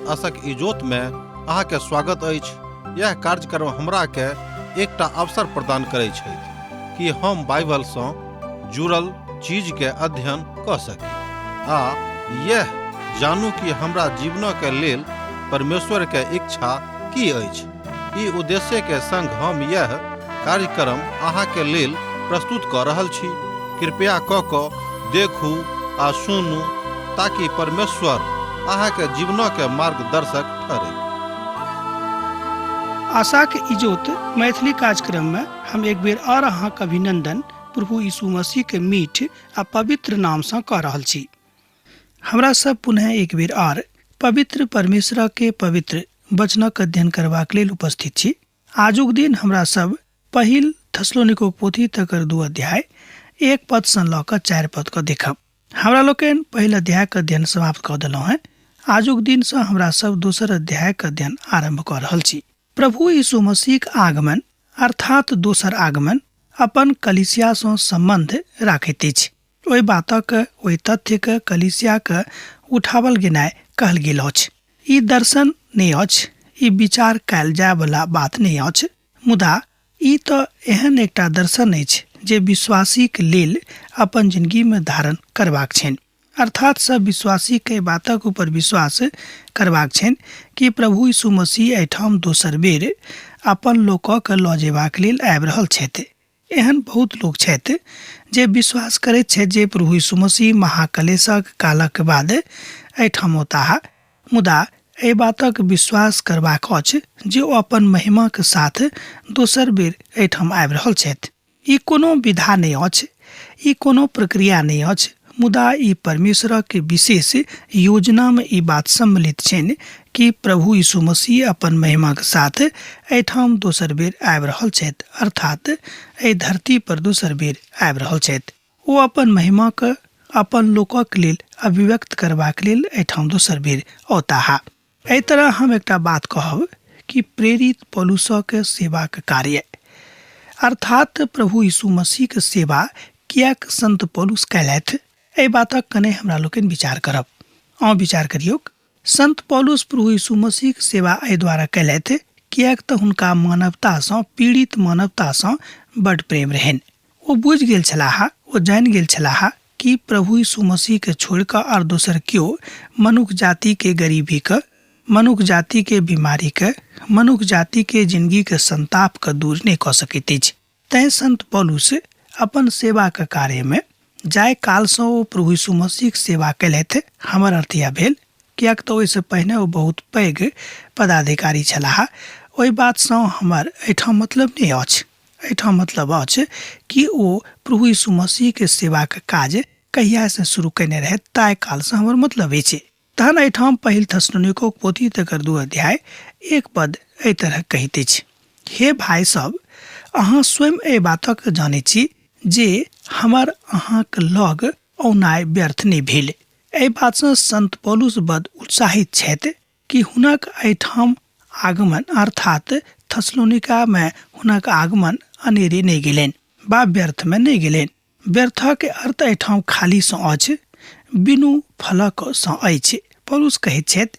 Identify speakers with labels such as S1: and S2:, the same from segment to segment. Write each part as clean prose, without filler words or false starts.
S1: असक इजोत में अहाँ के स्वागत अछि। यह कार्यक्रम हमरा के एकटा अवसर प्रदान करैत छै कि हम बाइबल से जुड़ल चीज के अध्ययन क सकी आ यह जानू कि हमरा जीवन के लेल परमेश्वर के इच्छा की अछि। ई उद्देश्य के संग हम यह कार्यक्रम अहाँ के लेल प्रस्तुत क रहल छी। कृपया क देखू आ सुनू ताकि परमेश्वर अहाँ के जीवन के मार्गदर्शक ठहरे।
S2: आशा के इजोत मैथिली कार्यक्रम में हम एक बेर और अहाँ के अभिनंदन प्रभु यीशु मसीह के मीठ आ पवित्र नाम से कह रहल छी। हमरा सब पुनः एक बेर और पवित्र परमेश्वर के पवित्र वचनक अध्ययन करबाक लेल उपस्थित छी। आजुक दिन हमरा सब पहिल थेसलोनिको पोथी तकर 2 अध्याय 1 पद से ल क 4 पद को देखब। हमरा लोकन पहिल अध्याय के अध्ययन समाप्त क देलहुं हैं। आजुक दिन से हमरा सब दोसर अध्याय के अध्ययन आरंभ क रहल छी। प्रभु यीशु मसीह के आगमन अर्थात दोसर आगमन अपन कलीसिया से संबंध राखैत अछि। ओहि बातक ओहि तथ्यक कलीसियाक उठावल गेनाइ कहल गेल अछि। ई दर्शन नहि अछि, ई विचार कयल जाय वाला बात नहि अछि, मुदा ई तो एहन एकटा दर्शन अछि जे विश्वासी के लेल अपन जिंदगी में धारण करबाक छनि। अर्थात सब विश्वासी के बातक ऊपर विश्वास करबाक छनि कि प्रभु यीशु मसीह एहिठाम दोसर बेर अपन लोकक लऽ जेबाक लेल आबि रहल छथि। एहन बहुत लोग छथि जे विश्वास करैत छथि जे प्रभु यीशु मसीह महाक्लेशक कालक बाद एहिठाम औताह, मुदा एहि बातक विश्वास करबाक अछि जे ओ अपन महिमा के साथ दोसर बेर एहिठाम आबि रहल छथि। ई कोनो विधा नहि अछि, ई कोनो प्रक्रिया नहि अछि, मुदा ई परमेश्वर के विशेष योजना में ई बात सम्मिलित छनि कि प्रभु यीशु मसीह अपन महिमा के साथ एहिठाम दोसर बेर आबि रहल छथि, अर्थात एहि धरती पर दोसर बेर आबि रहल छथि। ओ अपन महिमा के अपन लोकक लेल अभिव्यक्त करबाक लेल एहिठाम दोसर बेर औताह। एहि तरह हम एकटा बात कहब कि प्रेरित पौलुसक के सेवा के कार्य अर्थात प्रभु यीशु मसीह के सेवा कियाक संत पौलुस कयलथि, एहि बातक कने हमरा लोकनि विचार करब। अहाँ विचार करियौ। संत पौलुस प्रभु यीशु मसीह के सेवा एहि द्वारा कयलथि कियाक तऽ हुनका मानवता सँ, पीड़ित मानवता सँ बड़ प्रेम रहनि। ओ बुझि गेल छलाह, ओ जानि गेल छलाह कि प्रभु यीशु मसीह के छोड़ि कऽ और दोसर केओ मनुष्य जाति के गरीबी के, मनुष्य जाति के बीमारी के, मनुष्य जाति के जिंदगी के संताप के दूर नहीं कऽ सकैत अछि। तैं संत पौलुस अपन सेवा के कार्य में जाय काल से ओ प्रभु यीशु मसीह के सेवा कयलथि। हमर अर्थ यह भेल कियाक तऽ ओहिसँ पहिने ओ बहुत पैघ पदाधिकारी छलाह। ओहि बात से हमर एहिठाम मतलब नहीं अछि। एहिठाम मतलब अछि कि ओ प्रभु यीशु मसीह के सेवा के काज कहिया से शुरू कयने रहथि, ताय काल से हमर मतलब अछि। तहन एहिठाम पहिल थेसलोनिको पोथी तकर 2 अध्याय 1 पद एहि तरह कहैत अछि, हे भाई सब, अहाँ स्वयं एहि बातक जानै छी जे हमर अहाँक लग औनाइ व्यर्थ नहि भेल। एहि बात से संत पौलुस बड़ उत्साहित छथि कि हुनक एहिठाम आगमन अर्थात थेसलोनिका में हुनक आगमन अनेरे नहीं गेलनि बा व्यर्थ में नहीं गेलनि। व्यर्थ के अर्थ एहिठाम खाली सँ अछि, बिनु फलक सँ अछि। पौलुस कहैत छथि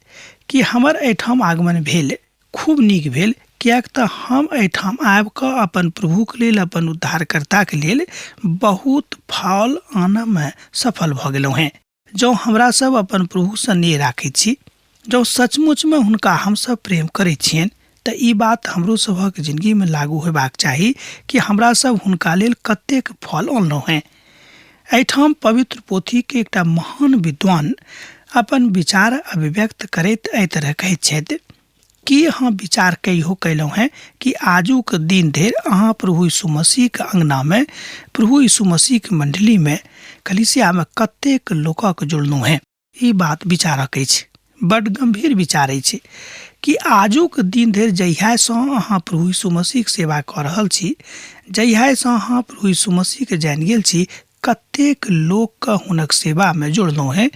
S2: कि हमर एहिठाम आगमन भेल, खूब नीक भेल, कियाक तऽ हम एहिठाम आबि कऽ अपन प्रभुक लेल, अपन उद्धारकर्ताक लेल बहुत फल आनय में सफल भऽ गेलहुँ हैं। जँ हमरा सब अपन प्रभु सँ नेह राखैत छी, जँ सचमुच में हुनका हमसब प्रेम करैत छियनि, तऽ ई बात हमरो सभक जिंदगी में लागू होयबाक चाही कि हमरा सब हुनका लेल कतेक फल आनलहुँ हैं। एहिठाम पवित्र पोथी के एकटा महान विद्वान अपन विचार अभिव्यक्त करैत एहि तरह कहैत छथि कि अहाँ विचार कहियो कयलहुँ हैं कि आजुक दिन धरि अहाँ प्रभु यीशु मसीह के अंगना में, प्रभु यीशु मसीह के मंडली में, कलीसिया में कतेक लोकक जुड़लहुँ हैं। ई बात विचारक अछि, बड़ गंभीर विचार अछि कि आजुक दिन धरि जहिया सँ अहाँ प्रभु यीशु मसीह के सेवा कऽ रहल छी, जहिया सँ अहाँ प्रभु यीशु मसीह के जानि गेल छी, कतेक लोक के हुनक सेवा में जोड़लहुँ हैं,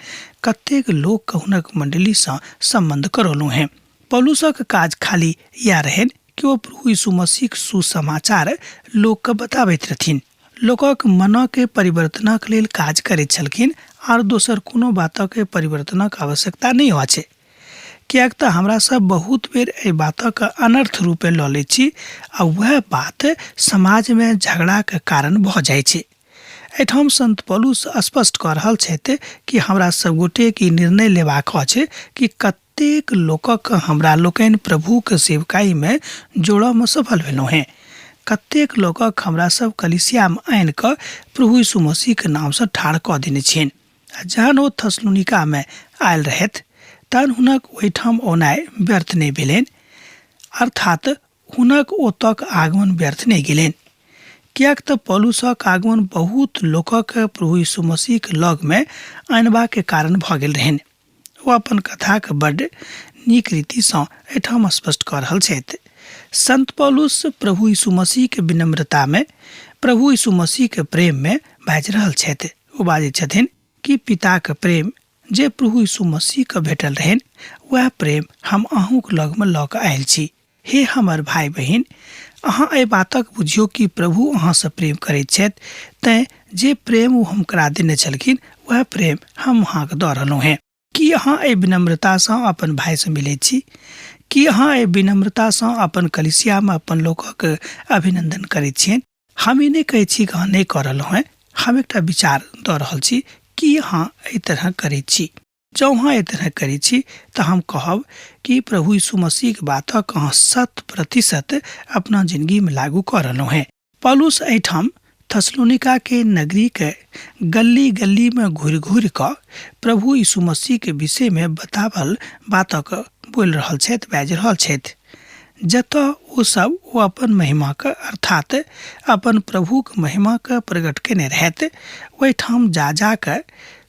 S2: कतेक लोक के हुनक मंडली सँ संबंध करौलहुँ हैं। पौलुसक काज खाली या रहनि कि ओ प्रभु यीशु मसीह के सुसमाचार लोक के बताबैत रहथिन, लोकक मन के परिवर्तनक लेल काज करैत छलखिन, आर दोसर कोनो बातक परिवर्तनक आवश्यकता नहीं अछि। कियाक तऽ हमरा सब बहुत बेर एहि बातक अनर्थ रूपे लऽ लै छी आ वह बात समाज में झगड़ा के कारण भऽ जाइ छै। एहिठाम संत पौलुस स्पष्ट कऽ रहल छथि कि हमरा सब गोटे के निर्णय लेबाक अछि कि कतेक लोकक हमरा लोकनि प्रभु के सेवकाई में जोड़ऽ में सफल भेलहुँ हैं। कतेक लोकक हमरा सब कलिसिया में आनि कऽ प्रभु यीशु मसीह के नाम से ठाढ़ कऽ देने छियनि। जहन ओ थस्सलुनिका में आयल रहथि तहन हुनक ओहिठाम औनाइ व्यर्थ नहि भेलनि, अर्थात हुनक ओतक आगमन व्यर्थ नहि गेलनि। कियाक तऽ पौलुसक आगमन बहुत लोकक प्रभु यीशु मसीह के लग में आनबा के कारण भऽ गेल रहनि। ओ अपन कथा के बड्ड नीक रीति सँ एहिठाम स्पष्ट कऽ रहल छथि। संत पौलुस प्रभु यीशु मसीह के विनम्रता में, प्रभु यीशु मसीह के प्रेम में बाजि रहल छथि। ओ बाजै छथिन कि पिता के प्रेम जे प्रभु यीशु मसीह के भेटल रहनि वह प्रेम हम अहूँक लग में लऽ कऽ आयल छी। हे हमर भाई बहिन, अहाँ एहि बातक बुझियौ कि प्रभु अहाँ से प्रेम करैत छथि, तैं जे प्रेम ओ हुनकरा देने छलखिन वह प्रेम हम अहाँके दऽ रहलहुँ हैं। कि अहाँ एहि विनम्रता सँ अपन भाई से मिलैत छी? कि अहाँ एहि विनम्रता सँ अपन कलिसिया में अपन लोकक अभिनंदन करैत छियनि? हम ई नहि कहै छी कि अहाँ नहि कऽ रहलहुँ हैं, हम एकटा विचार दऽ रहल छी कि अहाँ एहि तरह करैत छी। जँ अहाँ एहि तरह करैत छी तऽ हम कहब कि प्रभु यीशु मसीह के बातक अहाँ 100% अपना जिंदगी में लागू कऽ रहलहुँ हैं। पौलुस एहिठाम थस्सलुनिका के नगरी के गली गली में घुरि घुरि कऽ प्रभु यीशु मसीह के विषय में बतावल बातक बोल रहल छथि, बाजि रहल छथि। जतऽ ओ सब ओ अपन महिमा के अर्थात अपन प्रभु के महिमा के प्रकट केने रहथि, ओहिठाम जा जा के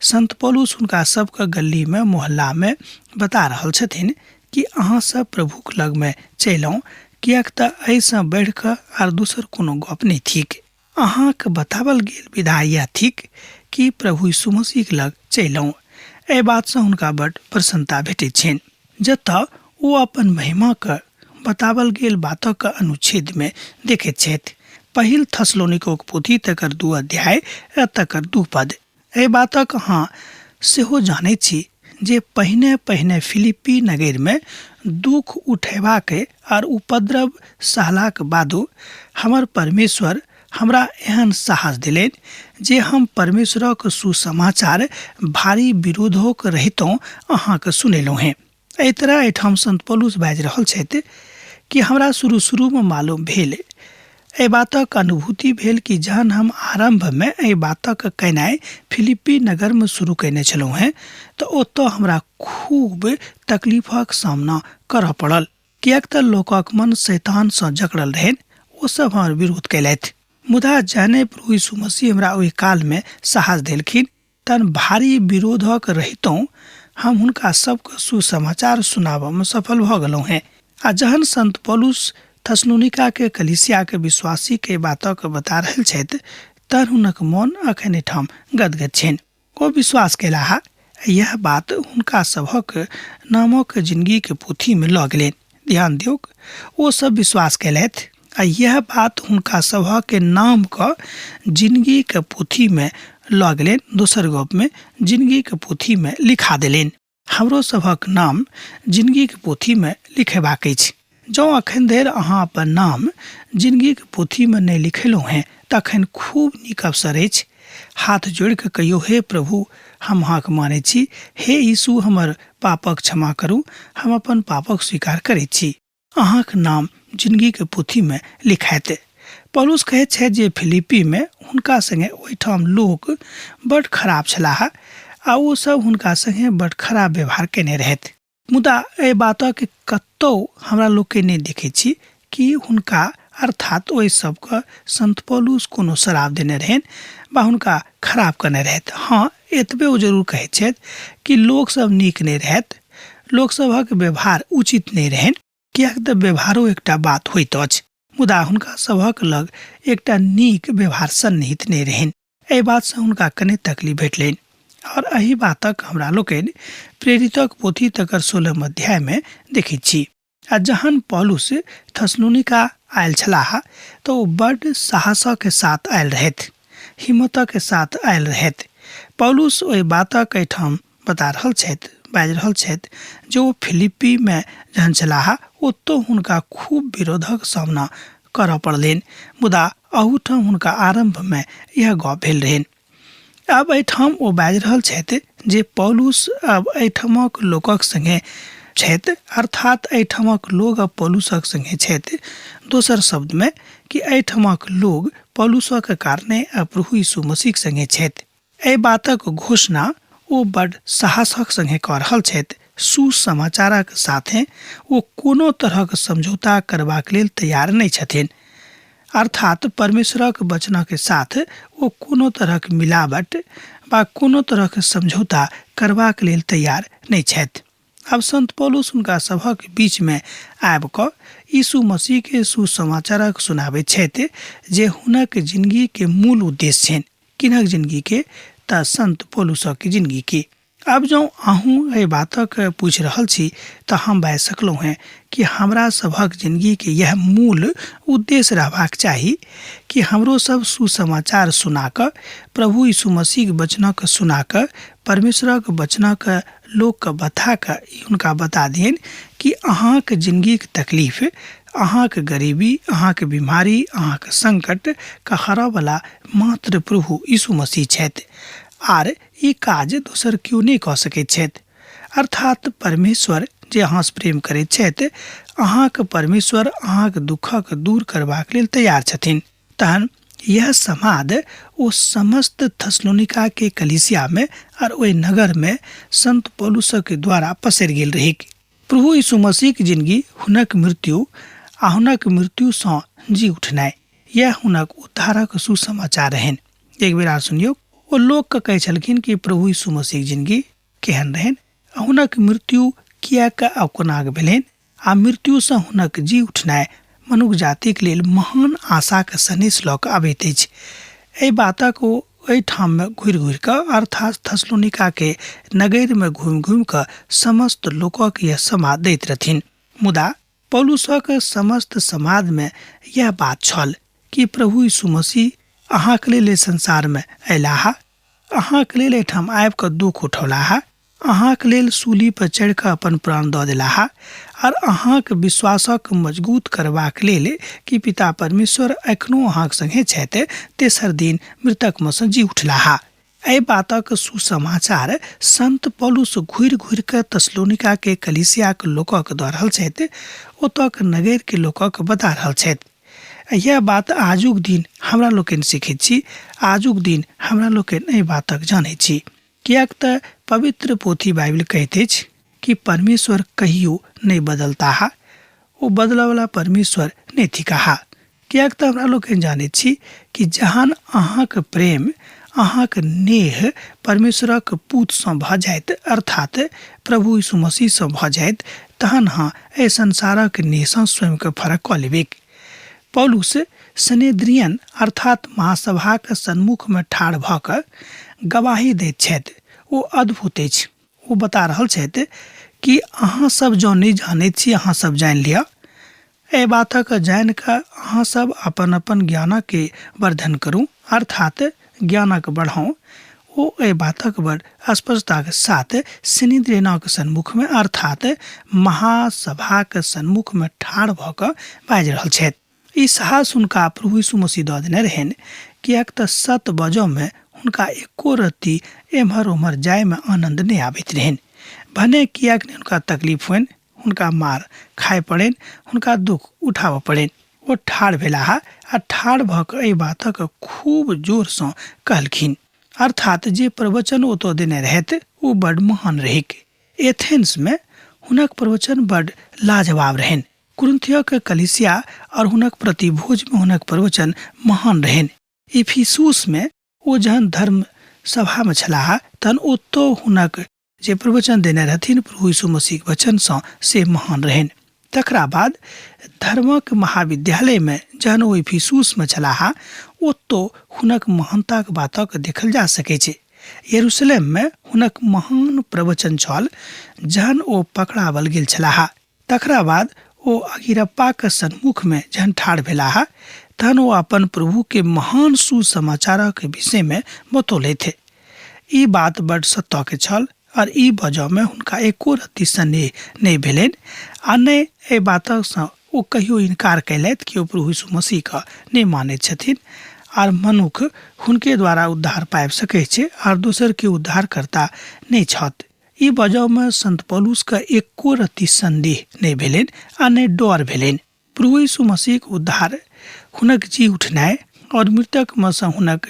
S2: संत पौलुस हुनका सबके गली में मोहल्ला में बता रहल छथिन कि अहाँ सब प्रभु के लग में चलौं, कियाक तऽ एहि सँ बढ़ि कऽ आर दोसर कोनो गप नहि थिक। अहाँके बतावल गेल विधा यह थिक कि प्रभु यीशु मसीह के लग चलौं। एहि बात सँ हुनका बड्ड प्रसन्नता भेटैत छनि। जतऽ ओ अपन महिमा के बतावल गेल बातक अनुच्छेद में देखैत छथि। पहिल थस्सलुनिकोक पोथी तकर 2 अध्याय आ तकर 2 पद। एहि बातक अहाँ सेहो जानैत छी जे पहिने पहिने फिलिप्पी नगर में दुख उठेबाके आर उपद्रव सहलाक बादो हमर परमेश्वर हमरा एहन साहस दिलनि जे हम परमेश्वरक सुसमाचार भारी विरोधोक रहितों अहाँके सुनेलहुँ हैं। एहि तरह एहिठाम संत पौलुस बाजि रहल छथि कि हमरा शुरू में मालूम भेल, एहि बातक अनुभूति भेल कि जहन हम आरंभ में एहि बातक कहनाइ फिलिप्पी नगर में शुरू कयने छलहुँ हैं तऽ ओतऽ हमरा खूब तकलीफक सामना करऽ पड़ल। कियाक तऽ लोकक मन शैतान सँ जकड़ल रहनि, ओ सब हमर विरोध कयलथि। मुदा जहने प्रभु यीशु मसीह हमरा ओहि काल में साहस देलखिन तहन भारी विरोधक रहितों हम हुनका सबके सुसमाचार सुनाबऽ में सफल भऽ गेलहुँ हैं। आ जहन संत पौलुस थस्सलुनिका के कलिसिया के विश्वासी के बातक बता रहल छथि तहन हुनक मोन अखन एहिठाम गदगद छनि। ओ विश्वास केलाह, यह बात हुनका सभक नामक जिंदगी के पोथी में लऽ गेलनि। ध्यान दियौ, ओ सब विश्वास केलथि आ यह बात हुनका सभक के नाम का जिंदगी के पोथी में लऽ गेलनि। दोसर गप में जिंदगी के पोथी में लिखा देलनि। हमरो सभक नाम जिंदगी के पोथी में लिखेबाक अछि। जँ अखन धरि अहाँ अपन नाम जिंदगी के पोथी में नहि लिखेलहुँ हैं तखन खूब नीक अवसर अछि। हाथ जोड़ि कऽ कहियो, हे प्रभु, हम अहाँके मानै छी, हे यीशु हमर पापक क्षमा करू, हम अपन पापक स्वीकार करैत छी। अहाँके नाम जिंदगी के पोथी में लिखायत। पौलुस कहैत छै जे फिलिप्पी में हुनका संगे ओहिठाम लोक बड्ड खराब छलाह आ ओ सब हुनका संगे बड्ड खराब व्यवहार केने रहथि। मुदा एहि बातक कतौ हमरा लोग के नहीं देखे छी कि हुनका अर्थात ओहि सबके संत पौलुस कोनो शराब देने रहन बा हुनका खराब करने रहथि। हाँ, एतबे ओ जरूर कहैत छथि कि लोक सब नीक नहीं रहथि, लोक सभक व्यवहार उचित नहीं रहन। कियाक तऽ व्यवहारो एकटा बात होइत अछि, मुदा हुनका सभक लग एकटा नीक व्यवहार सन्निहित नहीं रहन। एहि बात से हुनका कने तकलीफ भेटलनि और एही बातक हमरा लोकनि प्रेरितक पोथी तकर 16 अध्याय में देखैत छी। आ जहन पौलुस थस्सलुनिका आयल छलाह तऽ ओ बड्ड साहसक के साथ आयल रहथि, हिम्मतक के साथ आयल रहथि। पौलुस ओहि बातक एहिठाम बता रहल छथि, बाजि रहल छथि जे ओ फिलिप्पी में जहन छलाह ओतौ हुनका खूब विरोधक सामना करऽ पड़लनि, मुदा अहूठाम हुनका आरंभ में यह गप भेल रहनि। अब एहिठाम ओ बाजि रहल छथि जे पौलुस अब एहिठामक लोकक संगे छथि, अर्थात एहिठामक लोग अब पौलुसक संगे छथि। दोसर शब्द में कि एहिठामक लोग पौलुसक कारणे प्रभु यीशु मसीह संगे छथि। एहि बातक घोषणा ओ बड़ साहसक संगे कऽ रहल छथि। सुसमाचारक साथे ओ कोनो तरहक समझौता करबाक लेल तैयार नहि छथिन, अर्थात परमेश्वरक वचनक साथ ओ कोनो तरहक मिलावट वा कोनो तरहक समझौता करबाक लेल तैयार नहि छथि। अब संत पौलुस हुनका सभक बीच में आबि कऽ यीशु मसीह के सुसमाचारक सुनाबैत छथि जे हुनक जिंदगी के मूल उद्देश्य छनि। किनक जिंदगी के? त संत पौलुसक जिंदगी के। अब जो अहूँ एहि बातक पूछ रहल छी तऽ हम बाजि सकलहुँ हैं कि हमरा सभक जिंदगी के यह मूल उद्देश्य रहबाक चाही कि हमरो सब सुसमाचार सुना कऽ प्रभु यीशु मसीह वचनक सुना कऽ परमेश्वरक वचनक लोक के बता कऽ हुनका बता दियनि कि अहाँके जिंदगी के तकलीफ, अहाँके गरीबी, अहाँके बीमारी, अहाँके संकट का हरऽ वाला मात्र प्रभु यीशु मसीह छथि आर ई काज दोसर क्यों नहीं कऽ सकैत छथि। अर्थात परमेश्वर जे अहाँसँ प्रेम करैत छथि, अहाँके परमेश्वर अहाँके दुखक दूर करबाक लेल तैयार छथिन। तहन यह समाद ओ समस्त थस्सलुनीका के कलीसिया में और ओहि नगर में संत पौलुसक द्वारा पसरि गेल रही। प्रभु यीशु मसीह के जिंदगी, हुनक मृत्यु आ हुनक मृत्यु सँ जी उठनाइ, यह हुनक उद्धारक सुसमाचार रहनि। एक बेर आर सुनियौ, ओ लोग के कहै छलखिन कि प्रभु यीशु मसीह के जिंदगी केहन रहनि, हुनक मृत्यु किएक आ कोना भेलनि, आ मृत्यु सँ हुनक जी उठनाइ मनुष्य जातिक लेल महान आशाक सनेश लऽ कऽ अबैत अछि। एहि बातक ओ एहिठाम में घुरि घुरि कऽ अर्थात थस्सलुनीका के नगर में घुमि घुमि कऽ समस्त लोकक यह समाद दैत रहथिन। मुदा पौलुसक समस्त समाद में यह बात छल कि प्रभु यीशु मसीह अहाँके लेल एहि संसार में अयलाह, अहाँके लेल एहिठाम आबि कऽ दुख उठौलाह, अहाँके लेल सूली पर चढ़ि कऽ अपन प्राण दऽ देलाह और अहाँके विश्वासक मजबूत करबाक लेल कि पिता परमेश्वर एखनो अहाँके संगे छथि, तेसर दिन मृतक में सँ जी उठलाह। एहि बातक सुसमाचार संत पौलुस घुरि घुरि कऽ थस्सलुनीका के कलीसिया के लोकक दऽ रहल छथि, ओतक नगर के लोकक बता रहल छथि। यह बात आजुक दिन हमरा लोकनि सीखैत छी, आजुक दिन हमरा लोकनि एहि बातक जानैत छी। किएक तऽ पवित्र पोथी बाइबल कहैत अछि कि परमेश्वर कहियो नहीं बदलताह, ओ बदलयवला परमेश्वर नहीं थिकाह। किएक तऽ हमरा लोकनि जानैत छी कि जहन अहाँके प्रेम, अहाँके नेह परमेश्वरक पूत सँ भऽ जाइत, अर्थात प्रभु यीशु मसीह सँ भऽ जाइत, तहन अहाँ एहि संसारक नेह सँ स्वयं के फरक कऽ लेबै। पौलुस सनेद्रियन अर्थात महासभा के सन्मुख में ठाढ़ भऽ कऽ गवाही दैत छथि। ओ अद्भुत अछि। ओ बता रहल छथि कि अहाँ सब जो नहीं जानैत छी, अहाँ सब जानि लिअ। एहि बातक जानि कऽ अहाँ सब अपन अपन ज्ञानक के वर्धन करू, अर्थात ज्ञानक बढ़ाऊ। ओ एहि बातक बड़ स्पष्टता के साथ सनेद्रियनक सन्मुख में अर्थात महासभा के सन्मुख में ठाढ़ भऽ कऽ बाजि रहल छथि। ई साहस हुनका प्रभु यीशु मसीह दऽ देने रहनि, किएक तऽ सत बजऽ में हुनका एको रत्ती एम्हर ओम्हर जाय में आनंद नहीं आबैत रहनि। भने किएक नहीं हुनका तकलीफ होनि, हुनका मार खाय पड़नि, हुनका दुख उठाबऽ पड़नि। ओ ठाढ़ भेलाह आ ठाढ़ भऽ कऽ एहि बातक खूब जोर सँ कहलखिन, अर्थात जे प्रवचन ओतऽ देने रहथि ओ बड़ महान रहिक। एथेंस में हुनक प्रवचन बड़ लाजवाब रहनि। कुरिन्थिया के कलीसिया और हुनक प्रतिभोज में हुनक प्रवचन महान रहनि। इफिसुस में ओ जहन धर्म सभा में छलाह तहन ओतौ हुनक जे प्रवचन देने रहथिन प्रभु यीशु मसीह के वचन सँ से महान रहनि। तकरा बाद धर्मक महाविद्यालय में जहन ओ इफिसुस में छलाह ओतौ हुनक महानताक बातक देखल जा सकै छै। यरूशलेम में हुनक महान प्रवचन छल जहन ओ पकड़ावल गेल छलाह। तकरा बाद ओ अगिरप्पा के सन्मुख में जहन ठाढ़ भेलाह तहन ओ अपन प्रभु के महान सुसमाचारक विषय में बतौलथि। ई बात बड़ सत्य के छल, और ई वजह में हुनका एको रत्ती संदेह नहीं भेलनि आ नहि एहि बातसँ ओ कहियो इनकार कैलथि कि ओ प्रभु यीशु मसीह के नहीं मानैत छथिन आर मनुख हुनके द्वारा उद्धार पाबि सकैत छै आर दोसर के उद्धारकर्ता नहीं छथि। ई वजह में संत पौलुस के एको रत्ती संदेह नहीं भेलनि आ नहि डर भेलनि। प्रभु यीशु मसीह के उद्धार हुनक जी उठनाइ और मृतक में से हुनक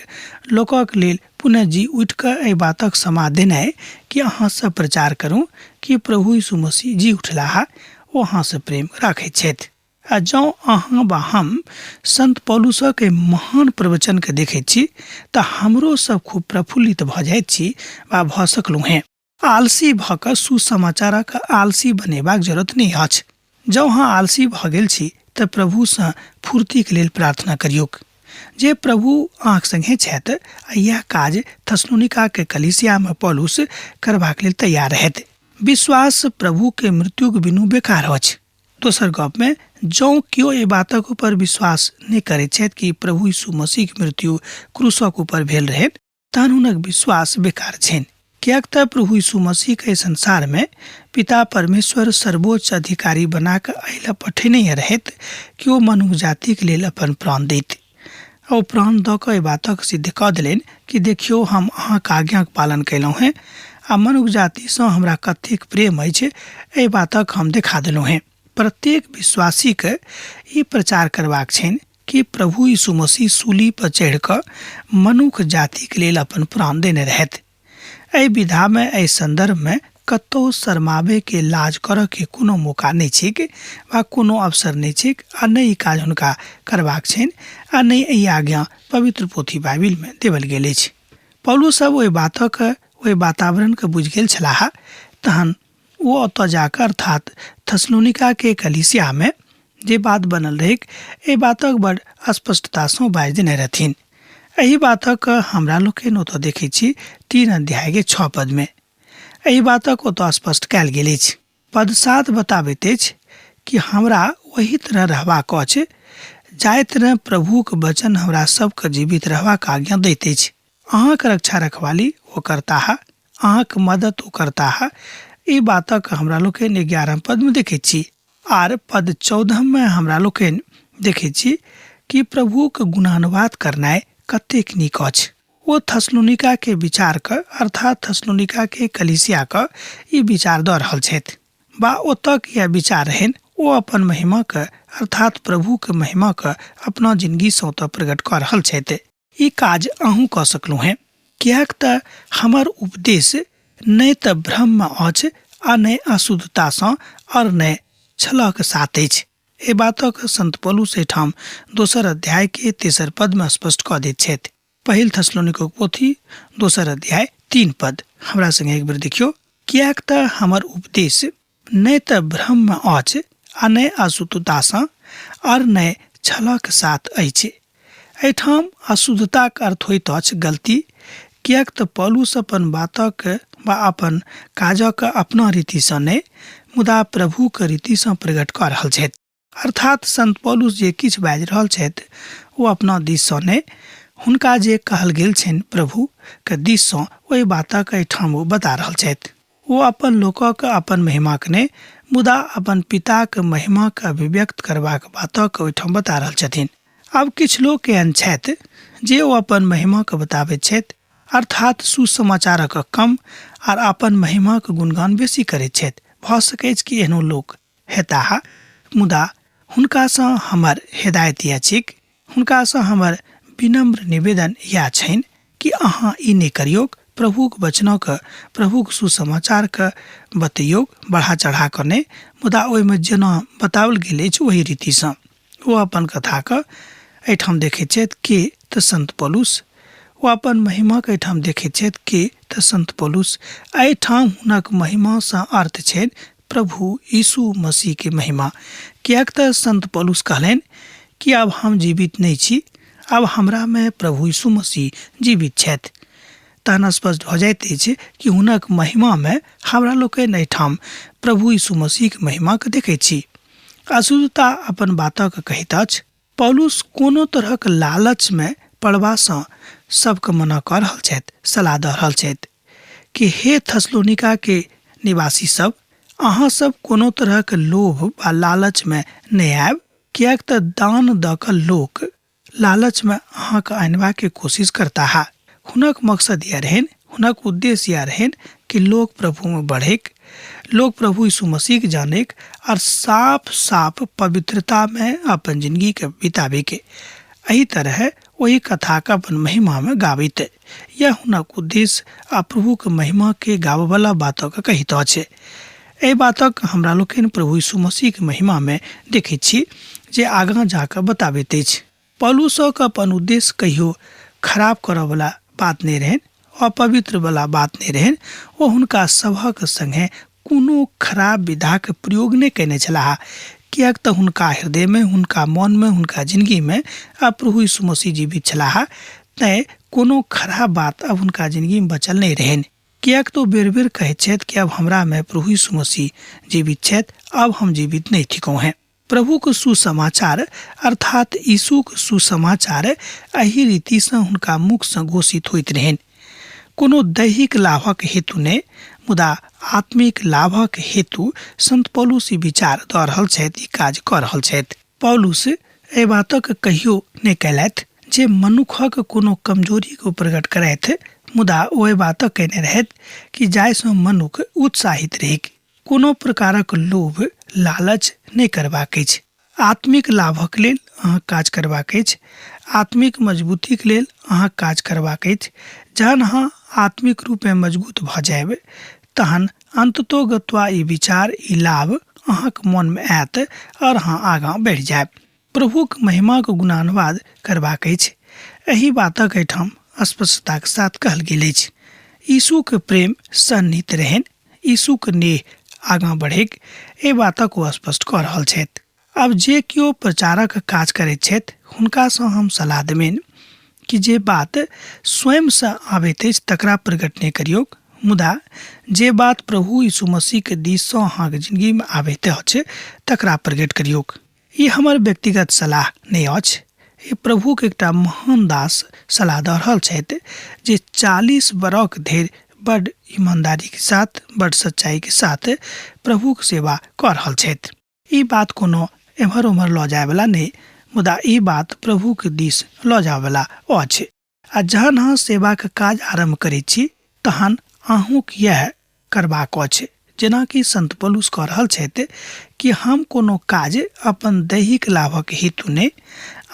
S2: लोकक लेल पुनः जी उठ कऽ एहि बातक समा देनाइ कि अहाँ सब प्रचार करू कि प्रभु यीशु मसीह जी उठलाह ओ अहाँ से प्रेम राखैत छथि। आ जँ अहाँ वा हम संत पौलुसक के महान प्रवचन के देखैत छी तऽ हमरो सब खूब प्रफुल्लित भऽ जाइत छी वा भऽ सकलहुँ हेँ। आलसी भऽ कऽ सुसमाचारक आलसी बनेबाक जरूरत नहीं अछि। जँ अहाँ आलसी भऽ गेल छी तऽ प्रभुसँ फूर्तिक लेल प्रार्थना करियौक जे प्रभु अहाँक संगे छथि आ यह काज थस्सलुनीका के कलीसिया में पौलुस करबाक लेल तैयार रहथि। विश्वास प्रभु के मृत्युक बिनु बेकार अछि। दोसर गप में जँ केओ एहि बातक ऊपर विश्वास नहीं करैत छथि कि प्रभु यीशु मसीह के मृत्यु क्रूसक ऊपर भेल रहनि तहन हुनक विश्वास बेकार छनि। कियाक तऽ प्रभु यीशु मसीह के संसार में पिता परमेश्वर सर्वोच्च अधिकारी बना कऽ एहि पठेने रहथि कि ओ मनुष्य जाति के लेल अपन प्राण दैत। ओ प्राण दऽ कऽ एहि बातक सिद्ध कऽ देलनि कि देखियौ हम अहाँके आज्ञाक पालन कयलहुँ हेँ आ मनुष्य जातिसँ हमरा कतेक प्रेम अछि एहि बातक हम देखा देलहुँ हेँ। प्रत्येक विश्वासी के ई प्रचार करबाक छनि कि प्रभु यीशु मसीह सूली पर चढ़ि कऽ मनुष्य जाति के लेल अपन प्राण देने रहथि। एहि विधा में एहि संदर्भ में कतौ शर्माबे के लाज करऽ के कोनो मौका नहीं छैक वा कोनो अवसर नहीं छैक आ नहि ई काज हुनका करबाक छनि आ नहि ई आज्ञा पवित्र पोथी बाइबिल में देवल गेल अछि। पौलुस सब ओहि बातक ओहि वातावरण के बुझि गेल छलाह तहन ओ ओतऽ जाकर अर्थात थस्सलुनीका के कलीसिया में जे बात बनल रहै एहि बातक बड़ स्पष्टता सँ बाजि देने रहथिन। एहि बातक हमरा लोकनि ओतऽ देखै छी 3 अध्याय के 6 पद में एहि बातक ओतऽ स्पष्ट कयल गेल अछि। पद 7 बताबैत अछि कि हमरा वही तरह रहबाक अछि जाहि तरह प्रभुक वचन हमरा सबके जीवित रहबाक आज्ञा दैत अछि। अहाँके रक्षा रखवाली ओ करताह, अहाँके मदद ओ करताह। ई बातक हमरा लोकनि 11 पद में देखै छी आर पद 14 में हमरा लोकनि देखै छी कि प्रभुक गुणानुवाद करनाइ कतेक नीक अछि। ओ थस्सलुनीका के विचार के अर्थात थस्सलुनीका के कलीसिया के ई विचार दऽ रहल छथि बा ओतऽ यह विचार रहनि ओ अपन महिमा के अर्थात प्रभु के महिमा के अपना जिंदगी सँ ओतऽ प्रकट कऽ रहल छथि। ई काज अहूँ कऽ सकलहुँ हेँ कियाक तऽ हमर उपदेश नहि तऽ भ्रम में अछि आ नहि अशुद्धता सँ और नहि छलह के साथ अछि। एहि बातक संत पौलुस एहिठाम 2 अध्याय के 3 पद में स्पष्ट कऽ दैत छथि। पहिल थस्सलुनीका पोथी 2 अध्याय 3 पद हमरा संगे एक बेर देखियौ। कियाक तऽ हमर उपदेश नहि तऽ भ्रम में अछि आ नहि अशुद्धता सँ और नहि छलह के साथ अछि। एहिठाम अशुद्धता के अर्थ होइत अछि गलती। कियाक तऽ पौलुस अपन बातक वा अपन काजक अपना रीति सँ नहि मुदा प्रभु के रीति सँ प्रकट कऽ रहल छथि। अर्थात संत पौलुस जे किछु बाजि रहल छथि ओ अपना दिस सँ नहि हुनका जे कहल गेल छनि प्रभु के दिस सँ ओहि बातक एहिठाम ओ बता रहल छथि। ओ अपन लोकक अपन महिमा के नहि मुदा अपन पिता के महिमा के अभिव्यक्त करबाक बातक ओहिठाम बता रहल छथिन। आब किछु लोक एहन छथि जे ओ अपन महिमा के बताबैत छथि अर्थात सुसमाचारक कम आर अपन महिमा के गुणगान बेसी करैत छथि। भऽ सकैत कि एहनो लोक हेताह मुदा हुनकासँ हमर हिदायत यह छिक, हुनकासँ हमर विनम्र निवेदन यह छनि कि अहाँ ई नहि करियौक। प्रभुक वचनक प्रभुक सुसमाचार के बतैयौ बढ़ा चढ़ा कऽ नहि मुदा ओहिमे जेना बताओल गेल अछि ओहि रीतिसँ। ओ अपन कथाके एहिठाम देखैत छथि कि तऽ संत पौलुस ओ अपन महिमाके एहिठाम देखैत छथि कि तऽ संत पौलुस एहिठाम हुनक महिमासँ अर्थ छनि प्रभु यीशु मसीह के महिमा। कियाक तऽ संत पौलुस कहलनि कि आब हम जीवित नहीं छी, आब हमरा में प्रभु यीशु मसीह जीवित छथि। तहन स्पष्ट भऽ जाइत अछि कि हुनक महिमा में हमरा लोकनि एहिठाम प्रभु यीशु मसीह के महिमा के देखैत छी। अशुद्धता अपन बातक कहैत अछि। पौलुस कोनो तरहक लालच में पड़बासँ सबके मना कऽ रहल छथि, सलाह दऽ रहल छथि। कि हे थस्सलुनीका के निवासी सब, अहाँ सब कोनो तरह के लोभ वा लालच में नहीं आयब, कियाक तऽ दान दऽ कऽ लोक लालच में अहाँ के आनबा के कोशिश करता है। हुनक मकसद यह रहन, हुनक उद्देश्य यह रहन कि लोग प्रभु में बढ़ेक, लोग प्रभु यीशु मसीह के जानेक और साफ साफ पवित्रता में अपन जिंदगी के बितावे के। एही तरह वही कथा का अपन महिमा में गावित। यह हुनक उद्देश्य आ प्रभु के महिमा के गावे वाला बातों का कहितो छे। ए बातक हमरा लोकनि प्रभु यीशु मसीह के महिमा में देखे छी जे आगा जाकर बताबैत अछि। पौलुसक अपन उद्देश्य कहियो खराब करऽ वाला बात नहीं रहन, अपवित्र वाला बात नहीं रहन। ओ हुनका सभक संगे कोनो खराब विधा के प्रयोग नहीं कयने छलाह, कियाक तऽ हुनका हृदय में, हुनका मन में, हुनका जिंदगी में अब प्रभु यीशु मसीह जीवित छलाह। तैं कोनो खराब बात अब हुनका जिंदगी में बचल नहीं रहन, कियाक तो बेर बेर कहैत छथि कि अब हमरा में प्रभु यीशु मसीह जीवित छथि, अब हम जीवित नहीं थिकौं हैं। प्रभु के सुसमाचार अर्थात यीशु के सुसमाचार एही रीति से हुनका मुख से घोषित होइत रहन। कोनो दैहिक लाभक हेतु ने, मुदा आत्मिक लाभक हेतु संत पौलुस ई विचार दऽ रहल छथि, ई काज कऽ रहल छथि। पौलुस एहि बातक कहियो नहि कयलथि जे मनुखक कोनो कमजोरी को प्रकट करथि, मुदा ओ बात कहने रहत कि जायसँ मनुख उत्साहित रहे। कोनो प्रकारक लोभ लालच नहीं करबाक अछि। आत्मिक लाभक लेल अहाँ काज करबाक अछि, आत्मिक मजबूती के लेल अहाँ काज करबाक अछि। जहन अहाँ आत्मिक रूप में मजबूत भऽ जायब तहन अंततोगत्वा ई विचार, ई लाभ अहाँके मन में आयत और अहाँ आगाँ बढ़ि जायब। प्रभु के महिमा के गुणानुवाद करबाक अछि। एही बातक एहिठाम स्पष्टता के साथ कहल गेल अछि। यीशु के प्रेम सन्निहित रहन, यीशु के नेह आगाँ बढ़ेक, ए बातक ओ स्पष्ट कऽ रहल छथि। अब जे कियो प्रचारक काज करैत छथि हुनका सँ हम सलाह देबनि कि जे बात स्वयं से आबैत अछि तकरा प्रकट नहीं करियौक, मुदा जे बात प्रभु यीशु मसीह के दिस सँ अहाँके जिंदगी में आबैत अछि तकरा प्रकट करियौक। ई हमर व्यक्तिगत सलाह नहीं अछि, ये प्रभु के एकटा महान दास सलाह दऽ रहल छथि जे 40 बरख धरि बड़ ईमानदारी के साथ, बड़ सच्चाई के साथ प्रभु के सेवा कऽ रहल छथि। ई बात कोनो एम्हर उम्हर लऽ जाय वाला नहीं, मुदा ई बात प्रभु के दिस लऽ जाय वाला अछि। आ जहन अहाँ सेवा के काज आरंभ करैत छी तहन अहूँक यह करबाक अछि, जेना कि संत पौलुस कऽ रहल छथि कि हम कोनो काज अपन दैहिक लाभक हेतु ने,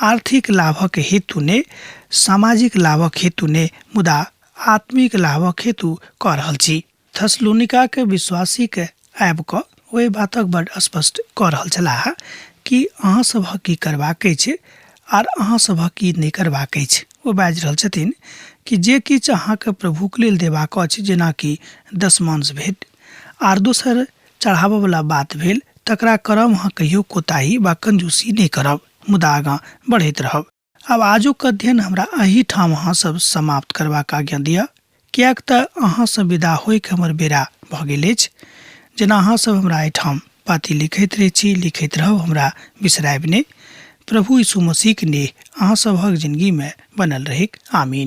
S2: आर्थिक लाभक हेतु ने, सामाजिक लाभक हेतु ने, मुदा आत्मिक लाभक हेतु कऽ रहल छी। थस्सलुनीका के विश्वासी के आबि कऽ ओहि बातक बड़ स्पष्ट कऽ रहल छलाह कि अहाँ सभक की करबाक अछि आर अहाँ सभक की नहि करबाक अछि। ओ बाजि रहल छथिन कि जे किछु अहाँके प्रभुके लेल देबाक अछि, जेना कि दशमांश भेट आर दोसर चढ़ाबऽ वाला बात भेल, तकरा करब अहाँ कहियो कोताही वा कंजूसी नहीं करब, मुदा आगाँ बढ़ैत रहब। अब आजुक अध्ययन हमरा एही ठाम अहाँ सब समाप्त करबाक आज्ञा दिअ, कियाक तऽ अहाँ सब विदा होइके हमर बेरा भऽ गेल अछि। जेना अहाँ सब हमरा एहिठाम पाती लिखैत रहै छी, लिखैत रहब, हमरा बिसरायब नहि। प्रभु यीशु मसीह के नेह अहाँ सभक जिंदगी में बनल रहेक। आमीन।